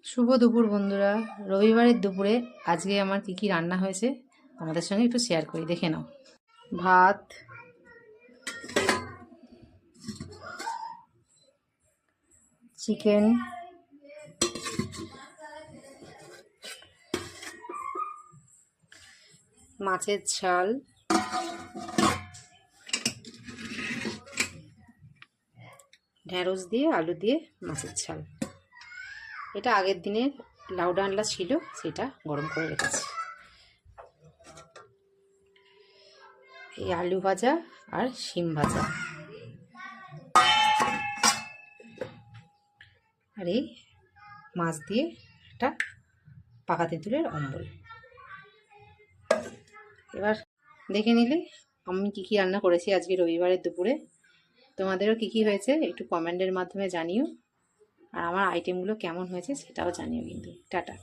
শুভ দুপুর বন্ধুরা। রবিবারের দুপুরে আজকে আমার কি কি রান্না হয়েছে তোমাদের সঙ্গে একটু শেয়ার করি, দেখে নাও। ভাত, চিকেন, মাছের ঝাল, ঢেঁড়স দিয়ে আলু দিয়ে মাছের ঝাল। এটা আগের দিনের লাউ ডাঁটলা ছিল, সেটা গরম করে রেখেছি। এই আলু ভাজা আর শিম ভাজা, আর এই মাছ দিয়ে একটা পাকা তেঁতুলের অম্বল। এবার দেখে নিলে আমি কি কি রান্না করেছি আজকে রবিবারের দুপুরে। তোমাদেরও কি কি হয়েছে একটু কমেন্টের মাধ্যমে জানিও, আর আমার আইটেমগুলো কেমন হয়েছে সেটাও জানিও কিন্তু। টাটা।